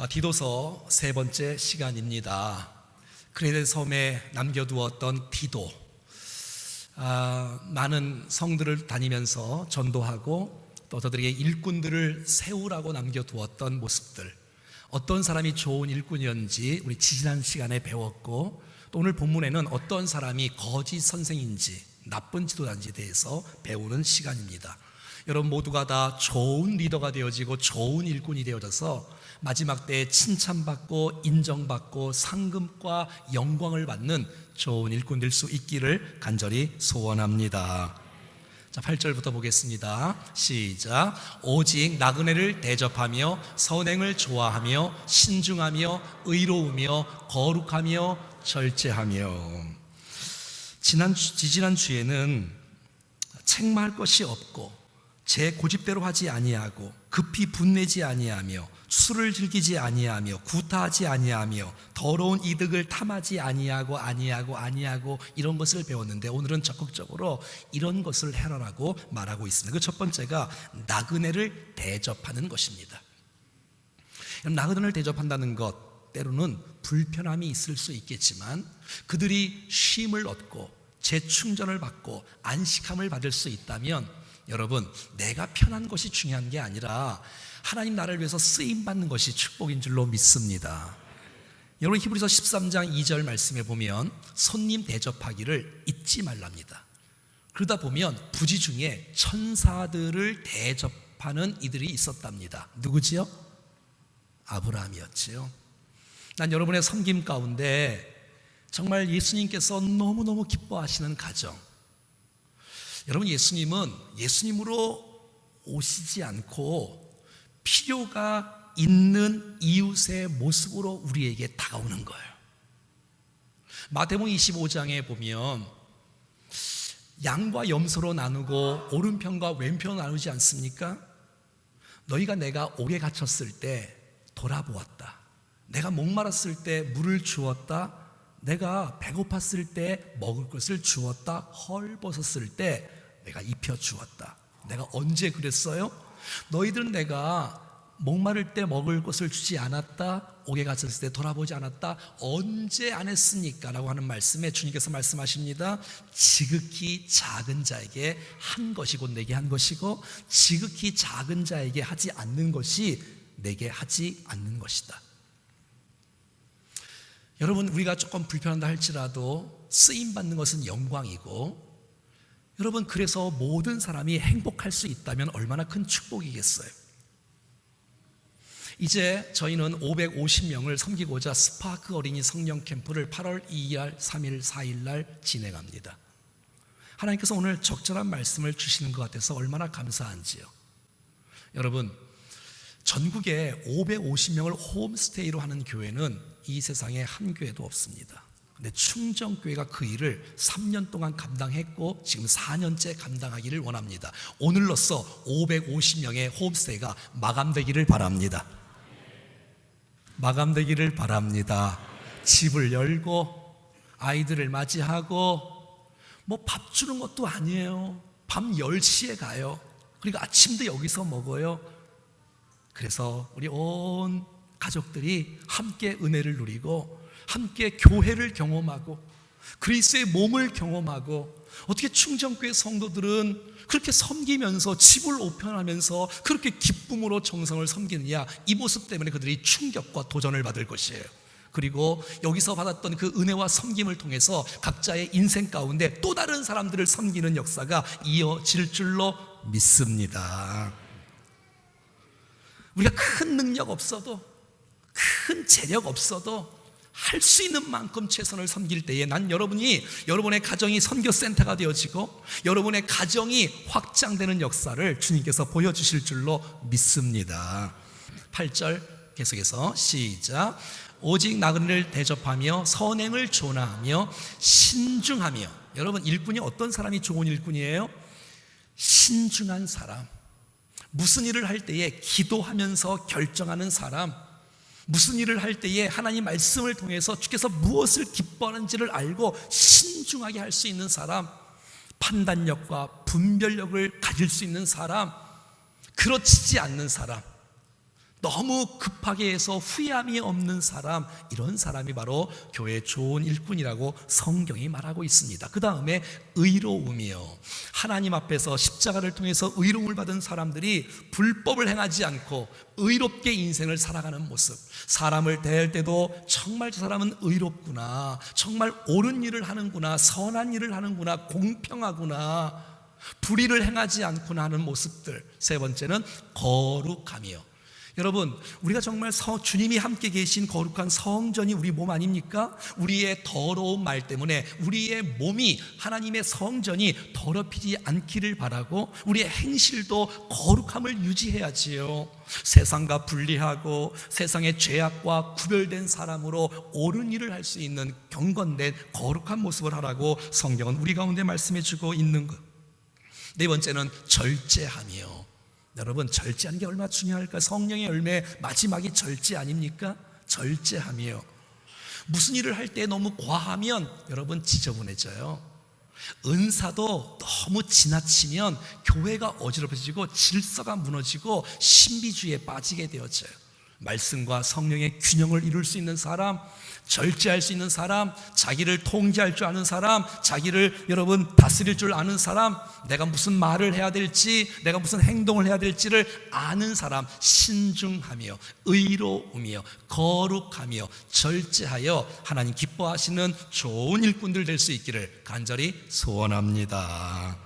디도서 세 번째 시간입니다. 그레데 섬에 남겨두었던 디도, 많은 성들을 다니면서 전도하고 또 저들에게 일꾼들을 세우라고 남겨두었던 모습들, 어떤 사람이 좋은 일꾼이었는지 우리 지난 시간에 배웠고, 또 오늘 본문에는 어떤 사람이 거짓 선생인지 나쁜 지도자인지에 대해서 배우는 시간입니다. 여러분 모두가 다 좋은 리더가 되어지고 좋은 일꾼이 되어져서 마지막 때에 칭찬받고 인정받고 상금과 영광을 받는 좋은 일꾼 될 수 있기를 간절히 소원합니다. 자, 8절부터 보겠습니다. 시작. 오직 나그네를 대접하며 선행을 좋아하며 신중하며 의로우며 거룩하며 절제하며. 지지난 주에는 책망할 것이 없고 제 고집대로 하지 아니하고 급히 분내지 아니하며 술을 즐기지 아니하며 구타하지 아니하며 더러운 이득을 탐하지 아니하고 이런 것을 배웠는데, 오늘은 적극적으로 이런 것을 해라라고 말하고 있습니다. 그 첫 번째가 나그네를 대접하는 것입니다. 나그네를 대접한다는 것, 때로는 불편함이 있을 수 있겠지만 그들이 쉼을 얻고 재충전을 받고 안식함을 받을 수 있다면, 여러분, 내가 편한 것이 중요한 게 아니라 하나님 나라를 위해서 쓰임받는 것이 축복인 줄로 믿습니다. 여러분, 히브리서 13장 2절 말씀에 보면 손님 대접하기를 잊지 말랍니다. 그러다 보면 부지 중에 천사들을 대접하는 이들이 있었답니다. 누구지요? 아브라함이었지요. 난 여러분의 섬김 가운데 정말 예수님께서 너무너무 기뻐하시는 가정, 여러분, 예수님은 예수님으로 오시지 않고 필요가 있는 이웃의 모습으로 우리에게 다가오는 거예요. 마태복음 25장에 보면 양과 염소로 나누고 오른편과 왼편으로 나누지 않습니까? 너희가 내가 옥에 갇혔을 때 돌아보았다. 내가 목마랐을 때 물을 주었다. 내가 배고팠을 때 먹을 것을 주었다. 헐벗었을 때 내가 입혀 주었다. 내가 언제 그랬어요? 너희들은 내가 목마를 때 먹을 것을 주지 않았다. 옥에 갇혔을 때 돌아보지 않았다. 언제 안 했습니까? 라고 하는 말씀에 주님께서 말씀하십니다. 지극히 작은 자에게 한 것이 곧 내게 한 것이고, 지극히 작은 자에게 하지 않는 것이 내게 하지 않는 것이다. 여러분, 우리가 조금 불편하다 할지라도 쓰임받는 것은 영광이고, 여러분, 그래서 모든 사람이 행복할 수 있다면 얼마나 큰 축복이겠어요. 이제 저희는 550명을 섬기고자 스파크 어린이 성령 캠프를 8월 2일, 3일, 4일 날 진행합니다. 하나님께서 오늘 적절한 말씀을 주시는 것 같아서 얼마나 감사한지요. 여러분, 전국에 550명을 홈스테이로 하는 교회는 이 세상에 한 교회도 없습니다. 근데 충정교회가 그 일을 3년 동안 감당했고 지금 4년째 감당하기를 원합니다. 오늘로써 550명의 홈스테이가 마감되기를 바랍니다. 마감되기를 바랍니다. 집을 열고 아이들을 맞이하고, 뭐 밥 주는 것도 아니에요. 밤 10시에 가요. 그리고 아침도 여기서 먹어요. 그래서 우리 온 가족들이 함께 은혜를 누리고 함께 교회를 경험하고 그리스도의 몸을 경험하고, 어떻게 충정교회 성도들은 그렇게 섬기면서 집을 오편하면서 그렇게 기쁨으로 정성을 섬기느냐, 이 모습 때문에 그들이 충격과 도전을 받을 것이에요. 그리고 여기서 받았던 그 은혜와 섬김을 통해서 각자의 인생 가운데 또 다른 사람들을 섬기는 역사가 이어질 줄로 믿습니다. 우리가 큰 능력 없어도, 큰 재력 없어도 할 수 있는 만큼 최선을 섬길 때에 난 여러분의 가정이 선교센터가 되어지고 여러분의 가정이 확장되는 역사를 주님께서 보여주실 줄로 믿습니다. 8절 계속해서 시작. 오직 나그네를 대접하며 선행을 존하하며 신중하며. 여러분, 일꾼이 어떤 사람이 좋은 일꾼이에요? 신중한 사람, 무슨 일을 할 때에 기도하면서 결정하는 사람, 무슨 일을 할 때에 하나님 말씀을 통해서 주께서 무엇을 기뻐하는지를 알고 신중하게 할 수 있는 사람, 판단력과 분별력을 가질 수 있는 사람, 그렇지 않는 사람, 너무 급하게 해서 후회함이 없는 사람, 이런 사람이 바로 교회의 좋은 일꾼이라고 성경이 말하고 있습니다. 그 다음에 의로움이요, 하나님 앞에서 십자가를 통해서 의로움을 받은 사람들이 불법을 행하지 않고 의롭게 인생을 살아가는 모습, 사람을 대할 때도 정말 저 사람은 의롭구나, 정말 옳은 일을 하는구나, 선한 일을 하는구나, 공평하구나, 불의를 행하지 않구나 하는 모습들. 세 번째는 거룩함이요. 여러분, 우리가 정말 주님이 함께 계신 거룩한 성전이 우리 몸 아닙니까? 우리의 더러운 말 때문에 우리의 몸이, 하나님의 성전이 더럽히지 않기를 바라고 우리의 행실도 거룩함을 유지해야지요. 세상과 분리하고 세상의 죄악과 구별된 사람으로 옳은 일을 할 수 있는 경건된 거룩한 모습을 하라고 성경은 우리 가운데 말씀해 주고 있는 것. 네 번째는 절제함이요. 여러분, 절제하는 게 얼마나 중요할까? 성령의 열매 마지막이 절제 아닙니까? 절제함이요. 무슨 일을 할 때 너무 과하면 여러분 지저분해져요. 은사도 너무 지나치면 교회가 어지럽혀지고 질서가 무너지고 신비주의에 빠지게 되어져요. 말씀과 성령의 균형을 이룰 수 있는 사람, 절제할 수 있는 사람, 자기를 통제할 줄 아는 사람, 자기를 여러분 다스릴 줄 아는 사람, 내가 무슨 말을 해야 될지, 내가 무슨 행동을 해야 될지를 아는 사람, 신중하며 의로우며 거룩하며 절제하여 하나님 기뻐하시는 좋은 일꾼들 될 수 있기를 간절히 소원합니다.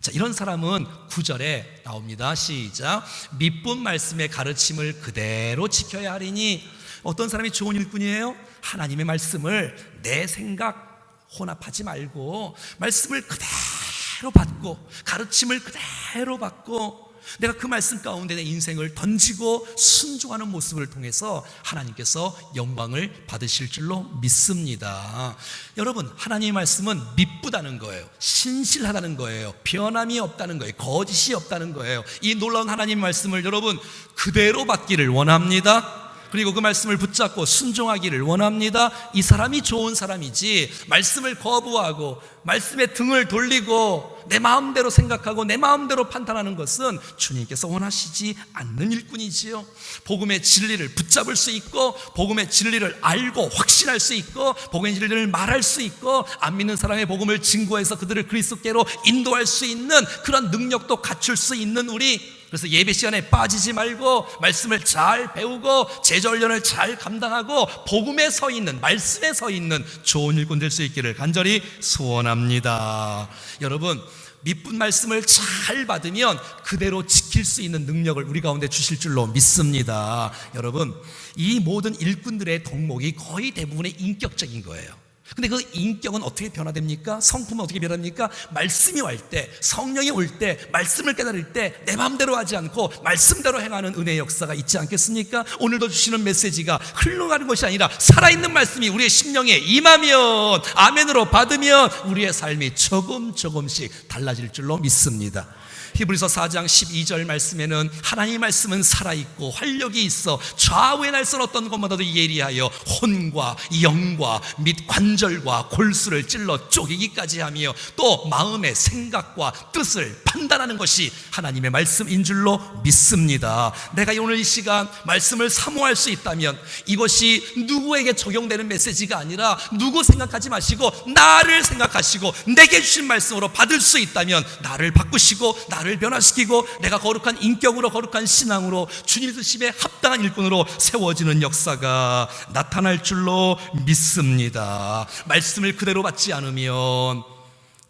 자, 이런 사람은 9절에 나옵니다. 시작. 미쁜 말씀의 가르침을 그대로 지켜야 하리니. 어떤 사람이 좋은 일꾼이에요? 하나님의 말씀을 내 생각 혼합하지 말고 말씀을 그대로 받고 가르침을 그대로 받고 내가 그 말씀 가운데 내 인생을 던지고 순종하는 모습을 통해서 하나님께서 영광을 받으실 줄로 믿습니다. 여러분, 하나님의 말씀은 미쁘다는 거예요. 신실하다는 거예요. 변함이 없다는 거예요. 거짓이 없다는 거예요. 이 놀라운 하나님의 말씀을 여러분 그대로 받기를 원합니다. 그리고 그 말씀을 붙잡고 순종하기를 원합니다. 이 사람이 좋은 사람이지, 말씀을 거부하고 말씀에 등을 돌리고 내 마음대로 생각하고 내 마음대로 판단하는 것은 주님께서 원하시지 않는 일꾼이지요. 복음의 진리를 붙잡을 수 있고 복음의 진리를 알고 확신할 수 있고 복음의 진리를 말할 수 있고 안 믿는 사람의 복음을 증거해서 그들을 그리스도께로 인도할 수 있는 그런 능력도 갖출 수 있는 우리, 그래서 예배 시간에 빠지지 말고 말씀을 잘 배우고 제자훈련을 잘 감당하고 복음에 서 있는, 말씀에 서 있는 좋은 일꾼 될 수 있기를 간절히 소원합니다. 여러분, 미쁜 말씀을 잘 받으면 그대로 지킬 수 있는 능력을 우리 가운데 주실 줄로 믿습니다. 여러분, 이 모든 일꾼들의 덕목이 거의 대부분의 인격적인 거예요. 근데 그 인격은 어떻게 변화됩니까? 성품은 어떻게 변합니까? 말씀이 올 때, 성령이 올 때, 말씀을 깨달을 때 내 마음대로 하지 않고 말씀대로 행하는 은혜의 역사가 있지 않겠습니까? 오늘도 주시는 메시지가 흘러가는 것이 아니라 살아있는 말씀이 우리의 심령에 임하면, 아멘으로 받으면 우리의 삶이 조금씩 달라질 줄로 믿습니다. 히브리서 4장 12절 말씀에는 하나님의 말씀은 살아있고 활력이 있어 좌우의 날선 어떤 것보다도 예리하여 혼과 영과 및 관절과 골수를 찔러 쪼개기까지 하며 또 마음의 생각과 뜻을 판단하는 것이 하나님의 말씀인 줄로 믿습니다. 내가 오늘 이 시간 말씀을 사모할 수 있다면 이것이 누구에게 적용되는 메시지가 아니라 누구 생각하지 마시고 나를 생각하시고 내게 주신 말씀으로 받을 수 있다면 나를 바꾸시고 나를 변화시키고 내가 거룩한 인격으로 거룩한 신앙으로 주님 뜻심에 합당한 일꾼으로 세워지는 역사가 나타날 줄로 믿습니다. 말씀을 그대로 받지 않으면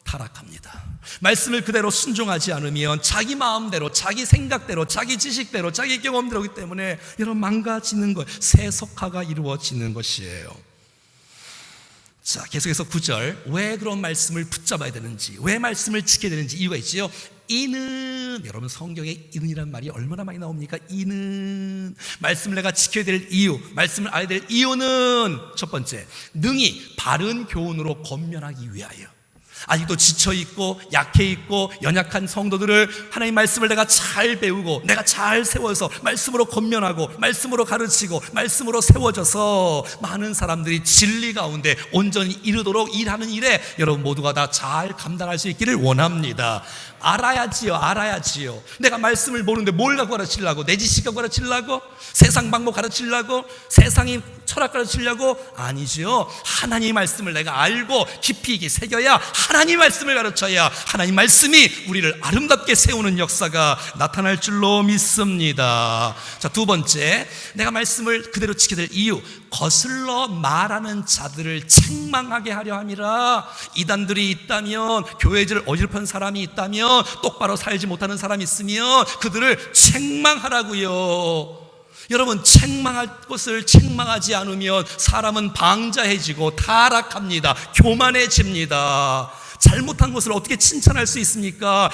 타락합니다. 말씀을 그대로 순종하지 않으면 자기 마음대로, 자기 생각대로, 자기 지식대로, 자기 경험대로기 때문에 여러분 망가지는 것, 세속화가 이루어지는 것이에요. 자, 계속해서 9절, 왜 그런 말씀을 붙잡아야 되는지, 왜 말씀을 지켜야 되는지 이유가 있지요. 이는, 여러분 성경에 이는이란 말이 얼마나 많이 나옵니까? 이는, 말씀을 내가 지켜야 될 이유, 말씀을 알아야 될 이유는 첫 번째, 능히 바른 교훈으로 권면하기 위하여. 아직도 지쳐있고 약해있고 연약한 성도들을 하나님 말씀을 내가 잘 배우고 내가 잘 세워서 말씀으로 권면하고 말씀으로 가르치고 말씀으로 세워져서 많은 사람들이 진리 가운데 온전히 이르도록 일하는 일에 여러분 모두가 다 잘 감당할 수 있기를 원합니다. 알아야지요. 내가 말씀을 모르는데 뭘 갖고 가르치려고? 내 지식 갖고 가르치려고? 세상 방법 가르치려고? 세상이 철학 가르치려고? 아니죠. 하나님 말씀을 내가 알고 깊이 있게 새겨야 하나님 말씀을 가르쳐야 하나님 말씀이 우리를 아름답게 세우는 역사가 나타날 줄로 믿습니다. 자, 두 번째, 내가 말씀을 그대로 지켜야 될 이유, 거슬러 말하는 자들을 책망하게 하려 함이라. 이단들이 있다면, 교회를 어지럽힌 사람이 있다면, 똑바로 살지 못하는 사람이 있으면 그들을 책망하라고요. 여러분, 책망할 것을 책망하지 않으면 사람은 방자해지고 타락합니다. 교만해집니다. 잘못한 것을 어떻게 칭찬할 수 있습니까?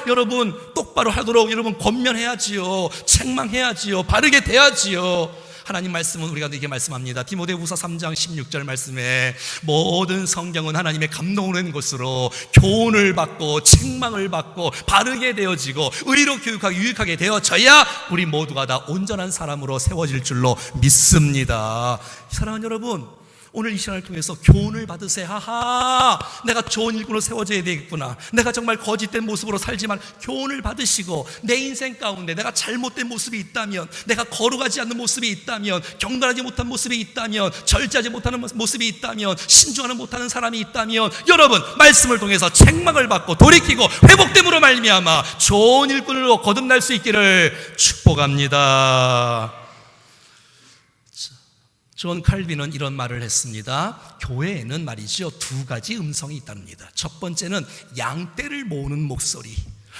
여러분 똑바로 하도록 여러분 권면해야지요. 책망해야지요. 바르게 돼야지요. 하나님 말씀은 우리가 이렇게 말씀합니다. 디모데후서 3장 16절 말씀에 모든 성경은 하나님의 감동을 낸 것으로 교훈을 받고 책망을 받고 바르게 되어지고 의로 교육하고 유익하게 되어져야 우리 모두가 다 온전한 사람으로 세워질 줄로 믿습니다. 사랑하는 여러분, 오늘 이 시간을 통해서 교훈을 받으세요. 하하, 내가 좋은 일꾼으로 세워져야 되겠구나. 내가 정말 거짓된 모습으로 살지만 교훈을 받으시고 내 인생 가운데 내가 잘못된 모습이 있다면, 내가 거룩하지 않는 모습이 있다면, 경건하지 못한 모습이 있다면, 절제하지 못하는 모습이 있다면, 신중하지 못하는 사람이 있다면, 여러분 말씀을 통해서 책망을 받고 돌이키고 회복됨으로 말미암아 좋은 일꾼으로 거듭날 수 있기를 축복합니다. 존 칼빈은 이런 말을 했습니다. 교회에는 말이죠, 두 가지 음성이 있답니다. 첫 번째는 양떼를 모으는 목소리,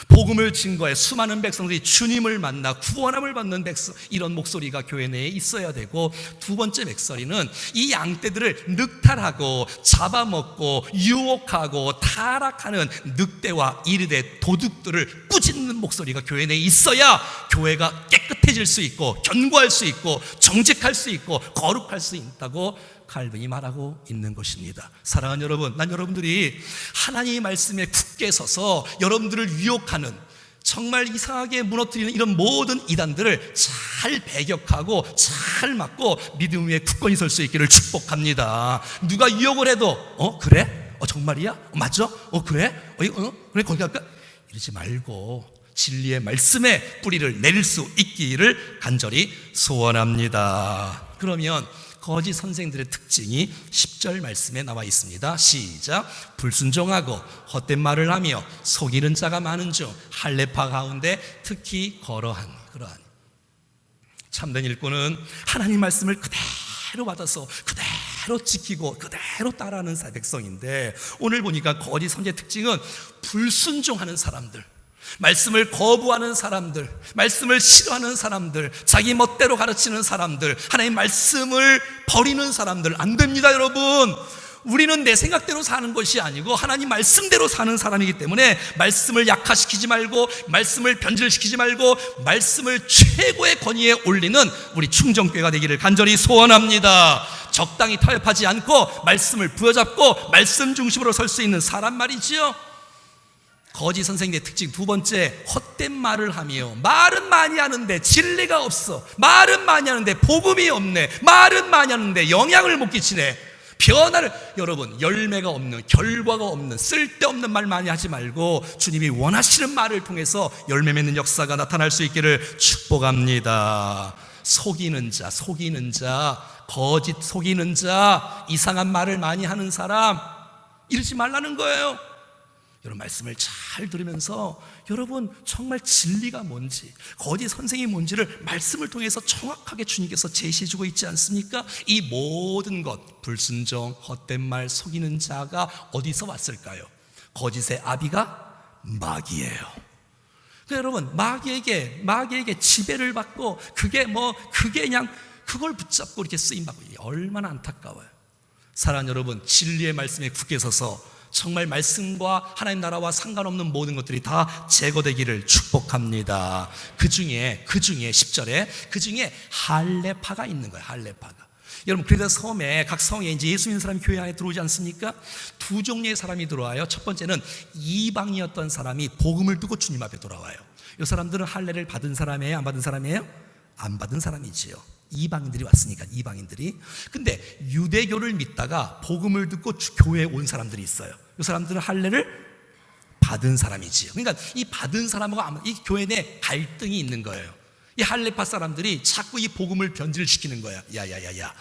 복음을 증거해 수많은 백성들이 주님을 만나 구원함을 받는 이런 목소리가 교회 내에 있어야 되고, 두 번째 목소리는 이 양떼들을 늑탈하고 잡아먹고 유혹하고 타락하는 늑대와 이르대 도둑들을 꾸짖는 목소리가 교회 내에 있어야 교회가 깨끗해질 수 있고 견고할 수 있고 정직할 수 있고 거룩할 수 있다고 칼빈이 말하고 있는 것입니다. 사랑하는 여러분, 난 여러분들이 하나님의 말씀에 굳게 서서 여러분들을 유혹하는, 정말 이상하게 무너뜨리는 이런 모든 이단들을 잘 배격하고 잘 막고 믿음 위에 굳건히 설 수 있기를 축복합니다. 누가 유혹을 해도 그래? 정말이야? 맞아? 그래? 그래, 거기 갈까? 이러지 말고 진리의 말씀에 뿌리를 내릴 수 있기를 간절히 소원합니다. 그러면 거짓 선생들의 특징이 10절 말씀에 나와 있습니다. 시작. 불순종하고 헛된 말을 하며 속이는 자가 많은 중 할례파 가운데 특히 그러한 참된 일꾼은 하나님 말씀을 그대로 받아서 그대로 지키고 그대로 따라하는 백성인데, 오늘 보니까 거짓 선지의 특징은 불순종하는 사람들, 말씀을 거부하는 사람들, 말씀을 싫어하는 사람들, 자기 멋대로 가르치는 사람들, 하나님 말씀을 버리는 사람들. 안 됩니다, 여러분. 우리는 내 생각대로 사는 것이 아니고 하나님 말씀대로 사는 사람이기 때문에 말씀을 약화시키지 말고, 말씀을 변질시키지 말고, 말씀을 최고의 권위에 올리는 우리 충정교회가 되기를 간절히 소원합니다. 적당히 타협하지 않고 말씀을 부여잡고 말씀 중심으로 설 수 있는 사람 말이지요. 거짓 선생님의 특징 두 번째, 헛된 말을 하며, 말은 많이 하는데 진리가 없어, 말은 많이 하는데 복음이 없네, 말은 많이 하는데 영향을 못 끼치네. 여러분, 열매가 없는, 결과가 없는, 쓸데없는 말 많이 하지 말고 주님이 원하시는 말을 통해서 열매 맺는 역사가 나타날 수 있기를 축복합니다. 속이는 자, 거짓 속이는 자, 이상한 말을 많이 하는 사람, 이러지 말라는 거예요. 여러분 말씀을 잘 들으면서 여러분 정말 진리가 뭔지, 거짓 선생이 뭔지를 말씀을 통해서 정확하게 주님께서 제시해주고 있지 않습니까? 이 모든 것, 불순종, 헛된 말, 속이는 자가 어디서 왔을까요? 거짓의 아비가 마귀예요. 여러분 마귀에게 지배를 받고 그게 그냥 그걸 붙잡고 이렇게 쓰임받고, 얼마나 안타까워요. 사랑하는 여러분, 진리의 말씀에 굳게 서서 정말 말씀과 하나님 나라와 상관없는 모든 것들이 다 제거되기를 축복합니다. 그 중에 10절에 그 중에 할례파가 있는 거예요. 할례파가. 여러분, 그래서 섬에, 각 성에 이제 예수 믿는 사람이 교회 안에 들어오지 않습니까? 두 종류의 사람이 들어와요. 첫 번째는 이방이었던 사람이 복음을 두고 주님 앞에 돌아와요. 이 사람들은 할례를 받은 사람이에요? 안 받은 사람이에요? 안 받은 사람이지요. 이방인들이 왔으니까, 이방인들이. 근데 유대교를 믿다가 복음을 듣고 교회에 온 사람들이 있어요. 이 사람들은 할례를 받은 사람이지요. 그러니까 이 받은 사람하고 이 교회 내 갈등이 있는 거예요. 이 할례파 사람들이 자꾸 이 복음을 변질시키는 거야. 야야야야,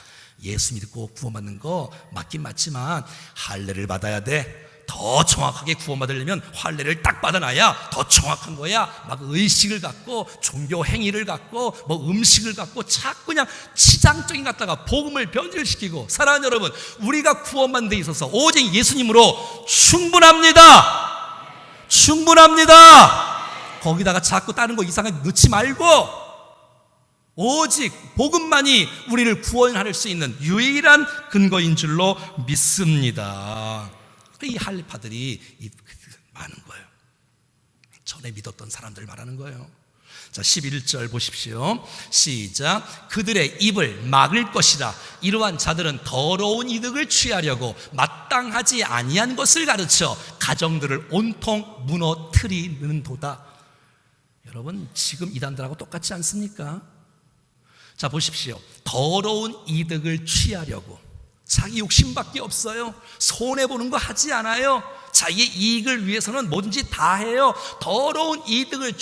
예수 믿고 구원받는 거 맞긴 맞지만 할례를 받아야 돼. 더 정확하게 구원받으려면 할례를 딱 받아놔야 더 정확한 거야. 막 의식을 갖고 종교 행위를 갖고 뭐 음식을 갖고 자꾸 그냥 치장적인 갖다가 복음을 변질시키고. 사랑하는 여러분, 우리가 구원받는 데 있어서 오직 예수님으로 충분합니다. 충분합니다. 거기다가 자꾸 다른 거 이상하게 넣지 말고 오직 복음만이 우리를 구원할 수 있는 유일한 근거인 줄로 믿습니다. 이 할례파들이 많은 거예요. 전에 믿었던 사람들 말하는 거예요. 자, 11절 보십시오. 시작. 그들의 입을 막을 것이라. 이러한 자들은 더러운 이득을 취하려고 마땅하지 아니한 것을 가르쳐 가정들을 온통 무너뜨리는도다. 여러분, 지금 이단들하고 똑같지 않습니까? 자, 보십시오. 더러운 이득을 취하려고, 자기 욕심밖에 없어요. 손해보는 거 하지 않아요. 자기의 이익을 위해서는 뭐든지 다 해요. 더러운 이득을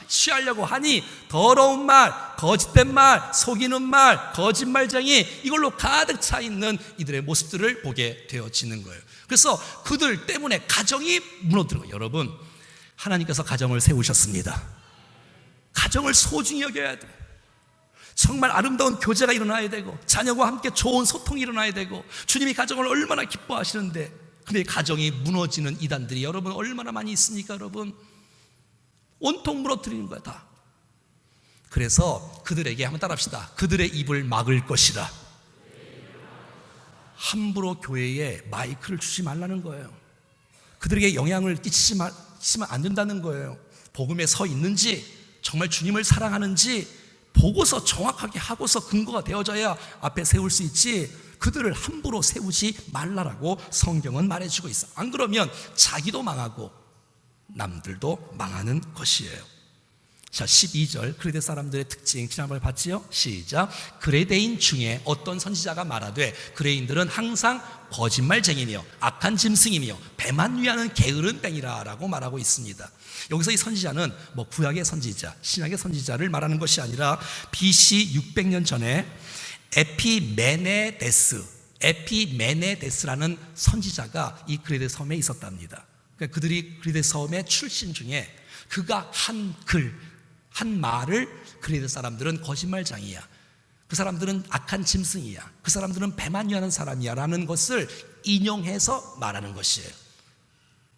취하려고 하니 더러운 말, 거짓된 말, 속이는 말, 거짓말쟁이, 이걸로 가득 차 있는 이들의 모습들을 보게 되어지는 거예요. 그래서 그들 때문에 가정이 무너뜨리고. 여러분, 하나님께서 가정을 세우셨습니다. 가정을 소중히 여겨야 돼요. 정말 아름다운 교제가 일어나야 되고 자녀와 함께 좋은 소통이 일어나야 되고 주님이 가정을 얼마나 기뻐하시는데, 근데 가정이 무너지는 이단들이 여러분 얼마나 많이 있습니까? 여러분, 온통 무너뜨리는 거야 다. 그래서 그들에게 한번 따라합시다. 그들의 입을 막을 것이라. 함부로 교회에 마이크를 주지 말라는 거예요. 그들에게 영향을 끼치면 안 된다는 거예요. 복음에 서 있는지, 정말 주님을 사랑하는지 보고서 정확하게 하고서 근거가 되어져야 앞에 세울 수 있지, 그들을 함부로 세우지 말라라고 성경은 말해주고 있어. 안 그러면 자기도 망하고 남들도 망하는 것이에요. 자, 12절. 그레데 사람들의 특징 지난번에 봤지요? 시작. 그레데인 중에 어떤 선지자가 말하되 그레인들은 항상 거짓말쟁이며 악한 짐승이며 배만 위하는 게으른 뱅이라 라고 말하고 있습니다. 여기서 이 선지자는 뭐 구약의 선지자, 신약의 선지자를 말하는 것이 아니라 BC 600년 전에 에피메네데스라는 선지자가 이 그레데 섬에 있었답니다. 그러니까 그들이 그레데 섬의 출신 중에 그가 한 말을 그레데 사람들은 거짓말장이야, 그 사람들은 악한 짐승이야, 그 사람들은 배만 위하는 사람이야 라는 것을 인용해서 말하는 것이에요.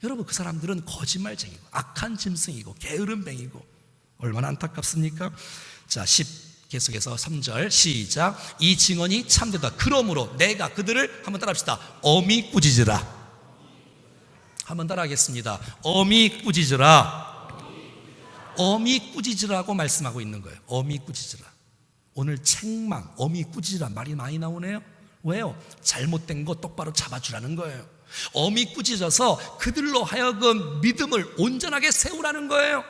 여러분, 그 사람들은 거짓말쟁이고 악한 짐승이고 게으름뱅이고 얼마나 안타깝습니까? 자, 계속해서 3절 시작. 이 증언이 참되다. 그러므로 내가 그들을, 한번 따라합시다. 어미 꾸짖으라. 한번 따라하겠습니다. 어미 꾸짖으라. 어미 꾸짖으라고 말씀하고 있는 거예요. 어미 꾸짖으라. 오늘 책망, 어미 꾸짖으라 말이 많이 나오네요. 왜요? 잘못된 거 똑바로 잡아주라는 거예요. 어미 꾸짖어서 그들로 하여금 믿음을 온전하게 세우라는 거예요.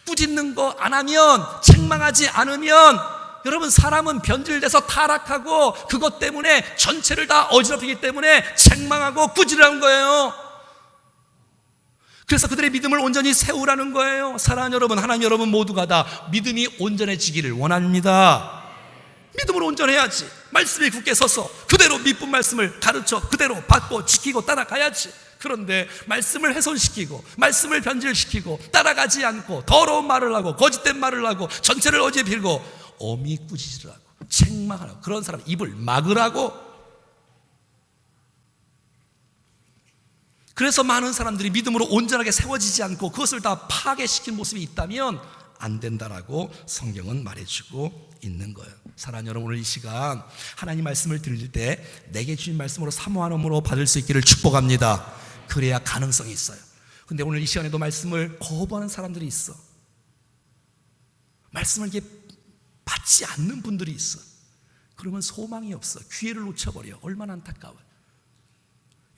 꾸짖는 거 안 하면, 책망하지 않으면 여러분, 사람은 변질돼서 타락하고 그것 때문에 전체를 다 어지럽히기 때문에 책망하고 꾸짖으라는 거예요. 그래서 그들의 믿음을 온전히 세우라는 거예요. 사랑하는 여러분, 하나님 여러분 모두가 다 믿음이 온전해지기를 원합니다. 믿음으로 온전해야지. 말씀에 굳게 서서 그대로 믿은 말씀을 가르쳐 그대로 받고 지키고 따라가야지. 그런데 말씀을 훼손시키고 말씀을 변질시키고 따라가지 않고 더러운 말을 하고 거짓된 말을 하고 전체를 어지럽히고 어미 꾸짖으라고 책망하라고, 그런 사람 입을 막으라고. 그래서 많은 사람들이 믿음으로 온전하게 세워지지 않고 그것을 다 파괴시킨 모습이 있다면 안 된다라고 성경은 말해주고 있는 거예요. 사랑하는 여러분, 오늘 이 시간 하나님 말씀을 들을 때 내게 주신 말씀으로 사모함으로 받을 수 있기를 축복합니다. 그래야 가능성이 있어요. 근데 오늘 이 시간에도 말씀을 거부하는 사람들이 있어. 말씀을 이렇게 받지 않는 분들이 있어. 그러면 소망이 없어. 기회를 놓쳐버려. 얼마나 안타까워요.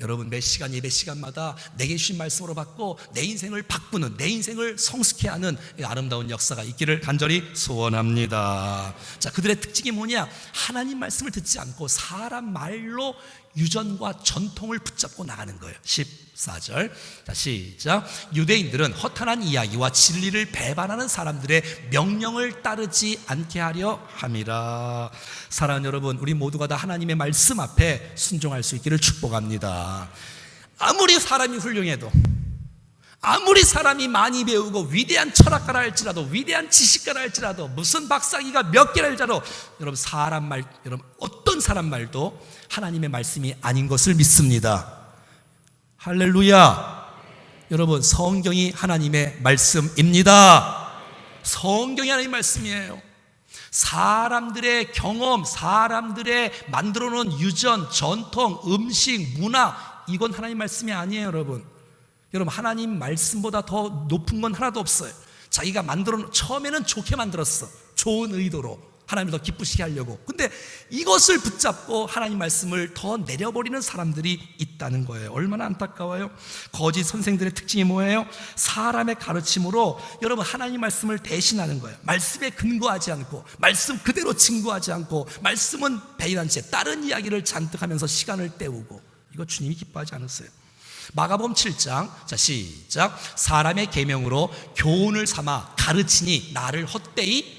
여러분, 매 시간 예배 시간마다 내게 주신 말씀으로 받고 내 인생을 바꾸는, 내 인생을 성숙케 하는 아름다운 역사가 있기를 간절히 소원합니다. 자, 그들의 특징이 뭐냐? 하나님 말씀을 듣지 않고 사람 말로 유전과 전통을 붙잡고 나가는 거예요. 14절. 자, 시작. 유대인들은 허탄한 이야기와 진리를 배반하는 사람들의 명령을 따르지 않게 하려 함이라. 사랑하는 여러분, 우리 모두가 다 하나님의 말씀 앞에 순종할 수 있기를 축복합니다. 아무리 사람이 훌륭해도, 아무리 사람이 많이 배우고 위대한 철학가라 할지라도, 위대한 지식가라 할지라도, 무슨 박사기가 몇 개라 할지라도, 여러분 사람 말, 여러분 어떤 사람 말도 하나님의 말씀이 아닌 것을 믿습니다. 할렐루야. 여러분, 성경이 하나님의 말씀입니다. 성경이 하나님의 말씀이에요. 사람들의 경험, 사람들의 만들어 놓은 유전, 전통, 음식, 문화, 이건 하나님 말씀이 아니에요. 여러분, 하나님 말씀보다 더 높은 건 하나도 없어요. 자기가 처음에는 좋게 만들었어. 좋은 의도로 하나님을 더 기쁘시게 하려고. 근데 이것을 붙잡고 하나님 말씀을 더 내려버리는 사람들이 있다는 거예요. 얼마나 안타까워요. 거짓 선생들의 특징이 뭐예요? 사람의 가르침으로 여러분 하나님 말씀을 대신하는 거예요. 말씀에 근거하지 않고, 말씀 그대로 증거하지 않고, 말씀은 배인한 채 다른 이야기를 잔뜩 하면서 시간을 때우고, 이거 주님이 기뻐하지 않으세요. 마가복음 7장, 자 시작. 사람의 계명으로 교훈을 삼아 가르치니 나를 헛되이.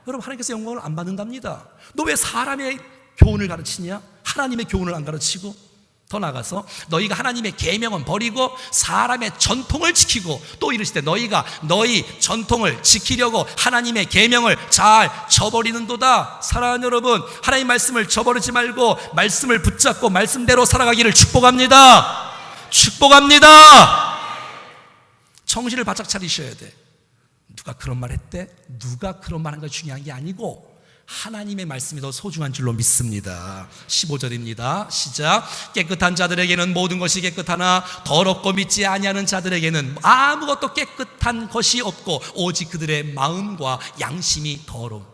여러분, 하나님께서 영광을 안 받는답니다. 너 왜 사람의 교훈을 가르치냐? 하나님의 교훈을 안 가르치고. 더 나아가서 너희가 하나님의 계명은 버리고 사람의 전통을 지키고, 또 이르시되 너희가 너희 전통을 지키려고 하나님의 계명을 잘 저버리는도다. 사랑하는 여러분, 하나님 말씀을 저버리지 말고 말씀을 붙잡고 말씀대로 살아가기를 축복합니다. 축복합니다. 정신을 바짝 차리셔야 돼. 누가 그런 말 했대? 누가 그런 말 한 거 중요한 게 아니고 하나님의 말씀이 더 소중한 줄로 믿습니다. 15절입니다. 시작. 깨끗한 자들에게는 모든 것이 깨끗하나 더럽고 믿지 아니하는 자들에게는 아무것도 깨끗한 것이 없고 오직 그들의 마음과 양심이 더러운.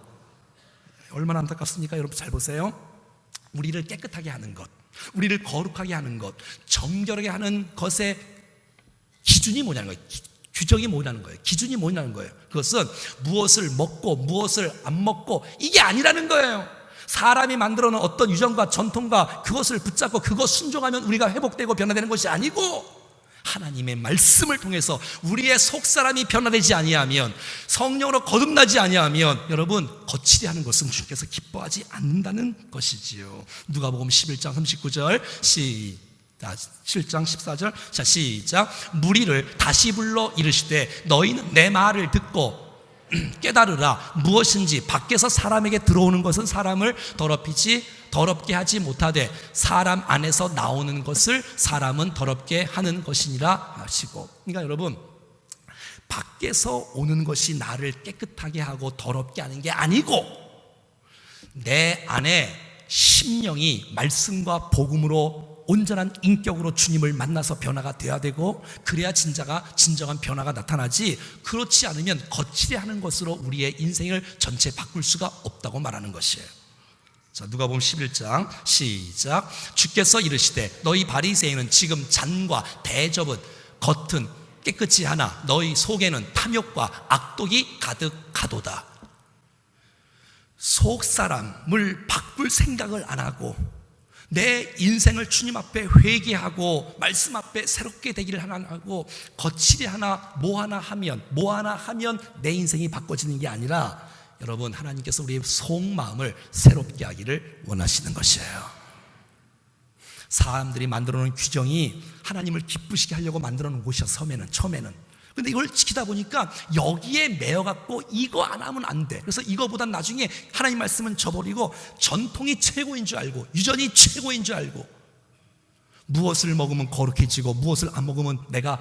얼마나 안타깝습니까? 여러분 잘 보세요. 우리를 깨끗하게 하는 것, 우리를 거룩하게 하는 것, 정결하게 하는 것의 기준이 뭐냐는 거예요. 규정이 뭐냐는 거예요. 기준이 뭐냐는 거예요. 그것은 무엇을 먹고 무엇을 안 먹고 이게 아니라는 거예요. 사람이 만들어 놓은 어떤 유전과 전통과 그것을 붙잡고 그것 순종하면 우리가 회복되고 변화되는 것이 아니고, 하나님의 말씀을 통해서 우리의 속사람이 변화되지 아니하면, 성령으로 거듭나지 아니하면 여러분 거칠이 하는 것은 주님께서 기뻐하지 않는다는 것이지요. 누가복음 11장 39절 시작. 7장 14절. 자 시작. 무리를 다시 불러 이르시되 너희는 내 말을 듣고 깨달으라. 무엇인지 밖에서 사람에게 들어오는 것은 사람을 더럽게 하지 못하되 사람 안에서 나오는 것을 사람은 더럽게 하는 것이니라 하시고. 그러니까 여러분, 밖에서 오는 것이 나를 깨끗하게 하고 더럽게 하는 게 아니고, 내 안에 심령이 말씀과 복음으로 온전한 인격으로 주님을 만나서 변화가 돼야 되고, 그래야 진정한 변화가 나타나지, 그렇지 않으면 거칠게 하는 것으로 우리의 인생을 전체 바꿀 수가 없다고 말하는 것이에요. 자, 누가복음 11장 시작. 주께서 이르시되 너희 바리새인은 지금 잔과 대접은 겉은 깨끗이 하나 너희 속에는 탐욕과 악독이 가득하도다. 속 사람을 바꿀 생각을 안 하고 내 인생을 주님 앞에 회개하고 말씀 앞에 새롭게 되기를 하고 거칠이 뭐 하나 하면 내 인생이 바꿔지는 게 아니라, 여러분 하나님께서 우리의 속마음을 새롭게 하기를 원하시는 것이에요. 사람들이 만들어 놓은 규정이 하나님을 기쁘시게 하려고 만들어 놓은 곳이야, 처음에는. 근데 이걸 지키다 보니까 여기에 매여갖고 이거 안 하면 안 돼. 그래서 이거보단 나중에 하나님 말씀은 저버리고 전통이 최고인 줄 알고, 유전이 최고인 줄 알고, 무엇을 먹으면 거룩해지고 무엇을 안 먹으면 내가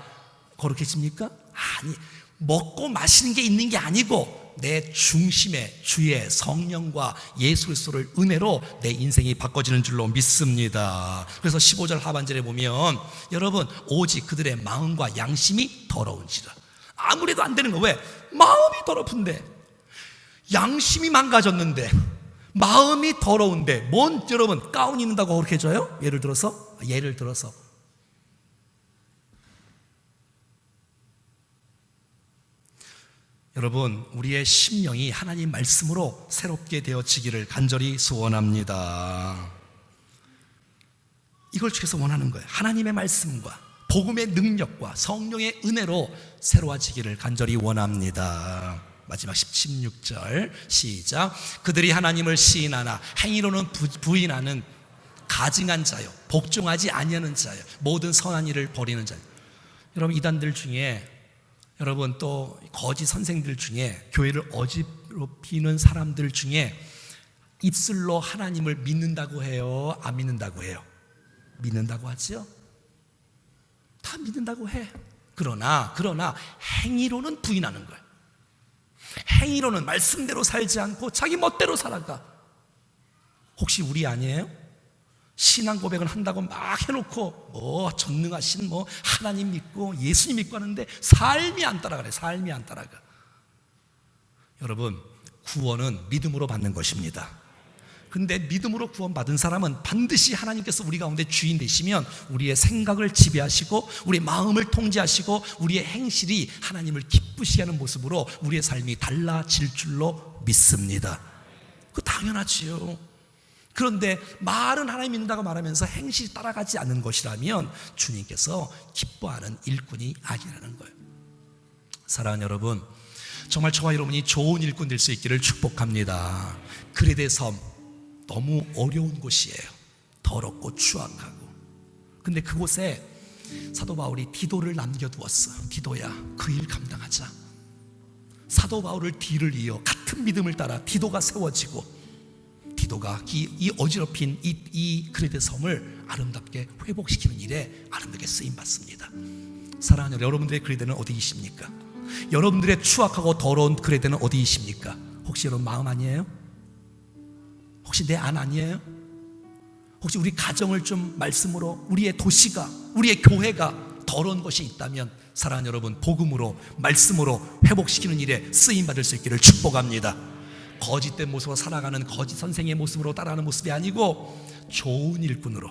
거룩해집니까? 아니, 먹고 마시는 게 있는 게 아니고 내 중심에 주의 성령과 예수 그리스도를 은혜로 내 인생이 바꿔지는 줄로 믿습니다. 그래서 15절 하반절에 보면 여러분, 오직 그들의 마음과 양심이 더러운지라. 아무래도 안 되는 거. 왜? 마음이 더럽은데, 양심이 망가졌는데, 마음이 더러운데 뭔 여러분 가운 입는다고 그렇게 해줘요? 예를 들어서 여러분, 우리의 심령이 하나님 말씀으로 새롭게 되어지기를 간절히 소원합니다. 이걸 주께서 원하는 거예요. 하나님의 말씀과 복음의 능력과 성령의 은혜로 새로워지기를 간절히 원합니다. 마지막 16절 시작. 그들이 하나님을 시인하나 행위로는 부인하는 가증한 자요, 복종하지 아니하는 자요, 모든 선한 일을 버리는 자요. 여러분, 이단들 중에, 여러분 또 거짓 선생들 중에, 교회를 어지럽히는 사람들 중에 입술로 하나님을 믿는다고 해요, 안 믿는다고 해요? 믿는다고 하죠. 다 믿는다고 해. 그러나 행위로는 부인하는 거예요. 행위로는 말씀대로 살지 않고 자기 멋대로 살아가. 혹시 우리 아니에요? 신앙 고백을 한다고 막 해놓고 전능하신 하나님 믿고 예수님 믿고 하는데 삶이 안 따라가래. 삶이 안 따라가. 여러분, 구원은 믿음으로 받는 것입니다. 근데 믿음으로 구원받은 사람은 반드시 하나님께서 우리 가운데 주인 되시면 우리의 생각을 지배하시고 우리의 마음을 통제하시고 우리의 행실이 하나님을 기쁘시게 하는 모습으로 우리의 삶이 달라질 줄로 믿습니다. 그거 당연하지요. 그런데 말은 하나님 믿는다고 말하면서 행실이 따라가지 않는 것이라면 주님께서 기뻐하는 일꾼이 아니라는 거예요. 사랑하는 여러분, 정말 저와 여러분이 좋은 일꾼 될 수 있기를 축복합니다. 그레데 섬, 너무 어려운 곳이에요. 더럽고 추악하고. 근데 그곳에 사도 바울이 디도를 남겨두었어. 디도야, 그 일 감당하자. 사도 바울을 뒤를 이어 같은 믿음을 따라 디도가 세워지고, 디도가 이 어지럽힌 이 그레데 섬을 아름답게 회복시키는 일에 아름답게 쓰임받습니다. 사랑하는 여러분들의 그레데는 어디이십니까? 여러분들의 추악하고 더러운 그레데는 어디이십니까? 혹시 여러분 마음 아니에요? 혹시 내 안 아니에요? 혹시 우리 가정을 좀 말씀으로, 우리의 도시가, 우리의 교회가 더러운 것이 있다면 사랑하는 여러분, 복음으로 말씀으로 회복시키는 일에 쓰임받을 수 있기를 축복합니다. 거짓된 모습으로 살아가는 거짓 선생의 모습으로 따라가는 모습이 아니고 좋은 일꾼으로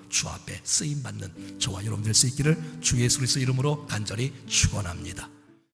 주 앞에 쓰임받는 저와 여러분 될 수 있기를 주 예수 그리스도 이름으로 간절히 축원합니다.